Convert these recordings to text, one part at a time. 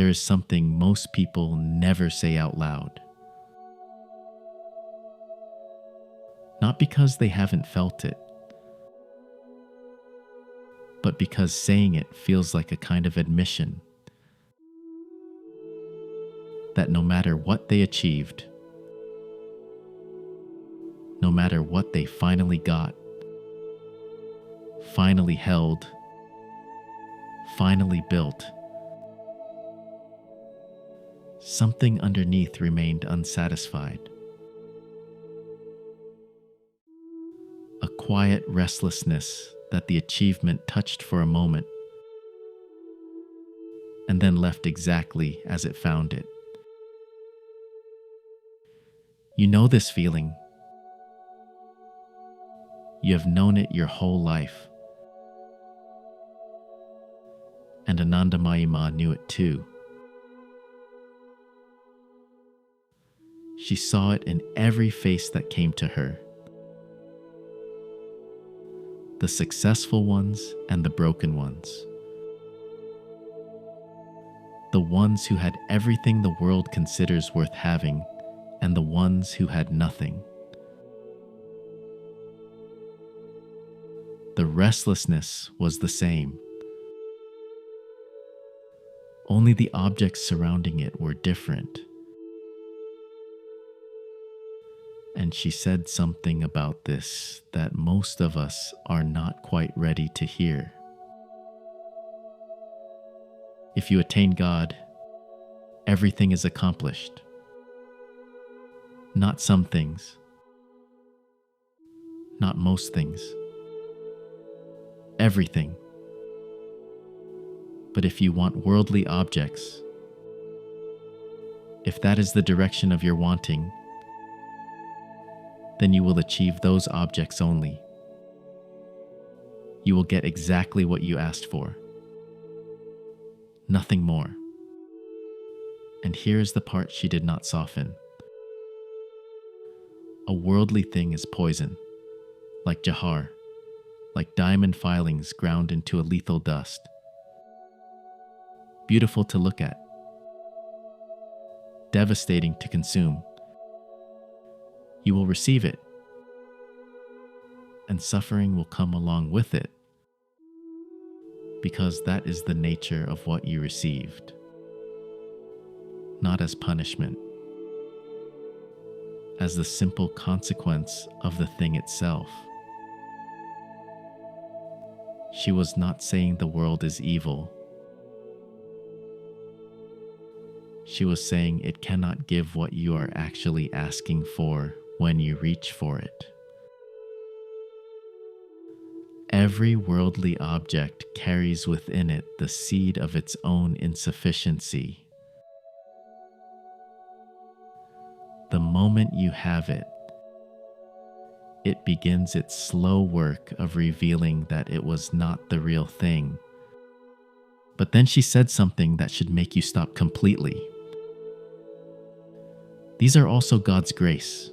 there is something most people never say out loud. Not because they haven't felt it, but because saying it feels like a kind of admission that no matter what they achieved, no matter what they finally got, finally held, finally built, something underneath remained unsatisfied. A quiet restlessness that the achievement touched for a moment and then left exactly as it found it. You know this feeling. You have known it your whole life. And Anandamayi Ma knew it too. She saw it in every face that came to her. The successful ones and the broken ones. The ones who had everything the world considers worth having, and the ones who had nothing. The restlessness was the same. Only the objects surrounding it were different. And she said something about this that most of us are not quite ready to hear. If you attain God, everything is accomplished. Not some things. Not most things. Everything. But if you want worldly objects, if that is the direction of your wanting, then you will achieve those objects only. You will get exactly what you asked for. Nothing more. And here is the part she did not soften. A worldly thing is poison, like jahar, like diamond filings ground into a lethal dust. Beautiful to look at, devastating to consume. You will receive it, and suffering will come along with it, because that is the nature of what you received, not as punishment, as the simple consequence of the thing itself. She was not saying the world is evil. She was saying it cannot give what you are actually asking for when you reach for it. Every worldly object carries within it the seed of its own insufficiency. The moment you have it, it begins its slow work of revealing that it was not the real thing. But then she said something that should make you stop completely. These are also God's grace.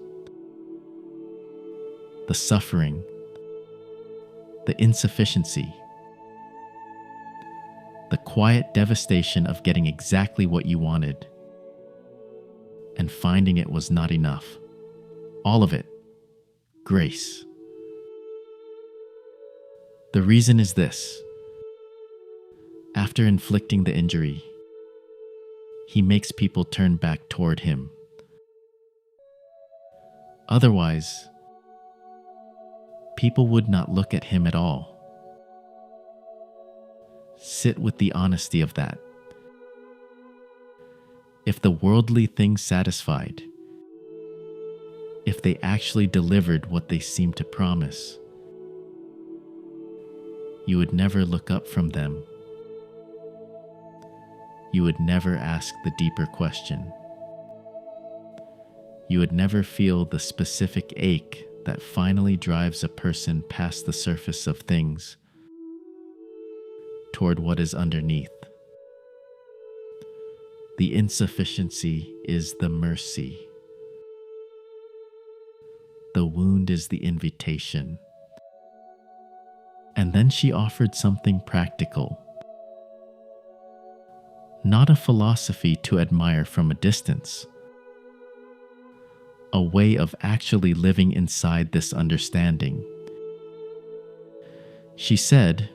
The suffering, the insufficiency, the quiet devastation of getting exactly what you wanted and finding it was not enough. All of it. Grace. The reason is this. After inflicting the injury, he makes people turn back toward him. Otherwise, people would not look at him at all. Sit with the honesty of that. If the worldly things satisfied, if they actually delivered what they seemed to promise, you would never look up from them. You would never ask the deeper question. You would never feel the specific ache that finally drives a person past the surface of things toward what is underneath. The insufficiency is the mercy. The wound is the invitation. And then she offered something practical. not a philosophy to admire from a distance, a way of actually living inside this understanding. She said,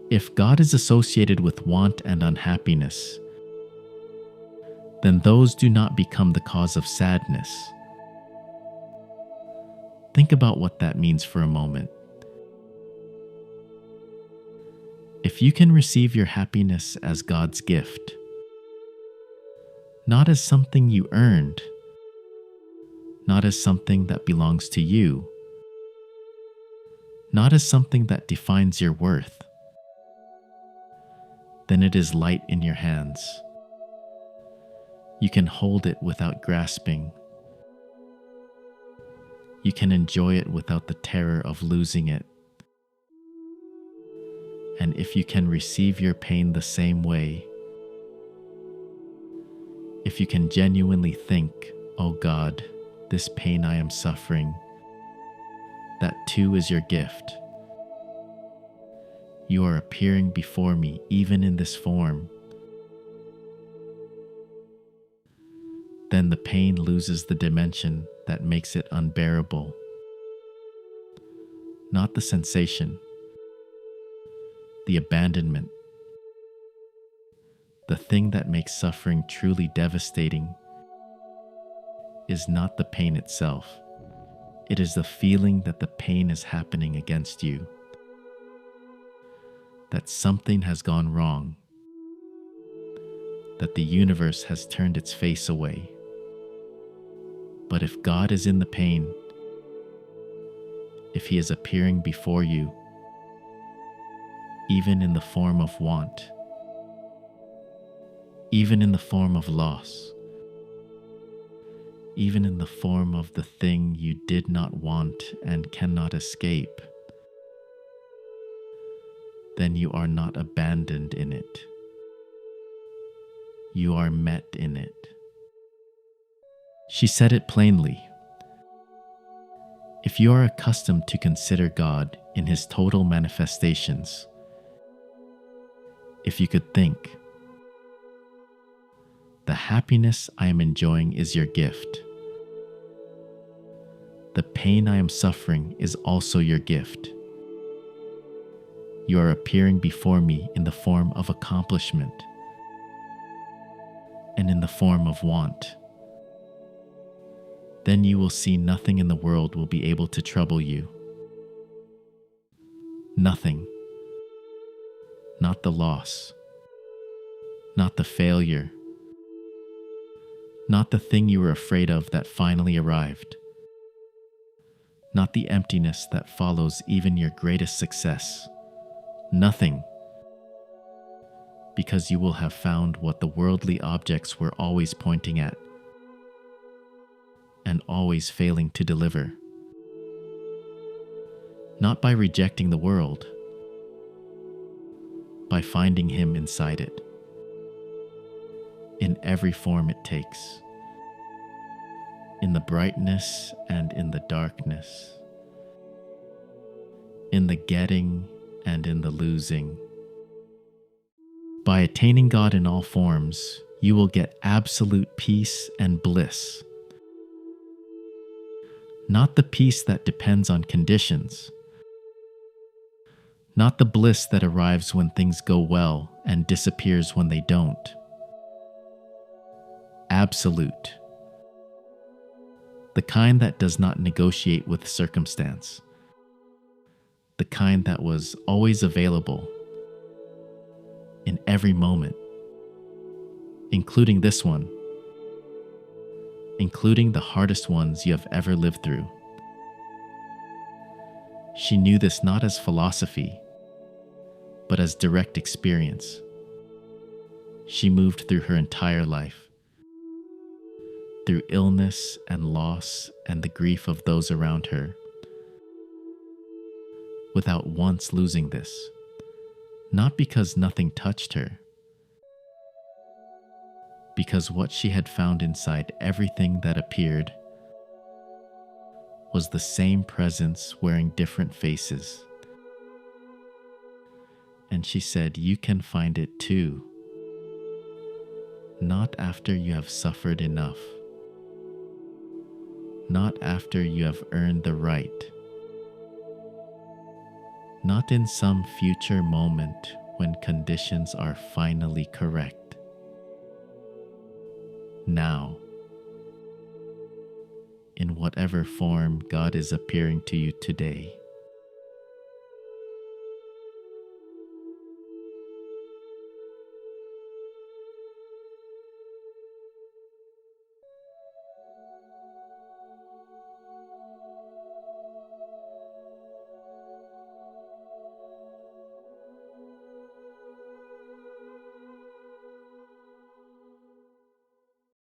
if God is associated with want and unhappiness, then those do not become the cause of sadness. Think about what that means for a moment. If you can receive your happiness as God's gift, not as something you earned, not as something that belongs to you, not as something that defines your worth, then it is light in your hands. You can hold it without grasping. You can enjoy it without the terror of losing it. And if you can receive your pain the same way, if you can genuinely think, oh God, this pain I am suffering, that too is your gift. You are appearing before me even in this form. Then the pain loses the dimension that makes it unbearable. Not the sensation, the abandonment, the thing that makes suffering truly devastating is not the pain itself. It is the feeling that the pain is happening against you, that something has gone wrong, that the universe has turned its face away. But if God is in the pain, if He is appearing before you, even in the form of want, even in the form of loss, even in the form of the thing you did not want and cannot escape, then you are not abandoned in it. You are met in it. She said it plainly. If you are accustomed to consider God in His total manifestations, if you could think, the happiness I am enjoying is your gift. The pain I am suffering is also your gift. You are appearing before me in the form of accomplishment and in the form of want. Then you will see nothing in the world will be able to trouble you. Nothing. Not the loss. Not the failure. Not the thing you were afraid of that finally arrived. Not the emptiness that follows even your greatest success. Nothing. Because you will have found what the worldly objects were always pointing at and always failing to deliver. Not by rejecting the world, by finding Him inside it, in every form it takes, in the brightness and in the darkness, in the getting and in the losing. By attaining God in all forms, you will get absolute peace and bliss. Not the peace that depends on conditions, not the bliss that arrives when things go well and disappears when they don't. Absolute. The kind that does not negotiate with circumstance. The kind that was always available in every moment, including this one, including the hardest ones you have ever lived through. She knew this not as philosophy, but as direct experience. She moved through her entire life, through illness and loss and the grief of those around her, without once losing this, not because nothing touched her, because what she had found inside everything that appeared was the same presence wearing different faces. And she said, you can find it too. not after you have suffered enough, not after you have earned the right, not in some future moment when conditions are finally correct. Now, in whatever form God is appearing to you today,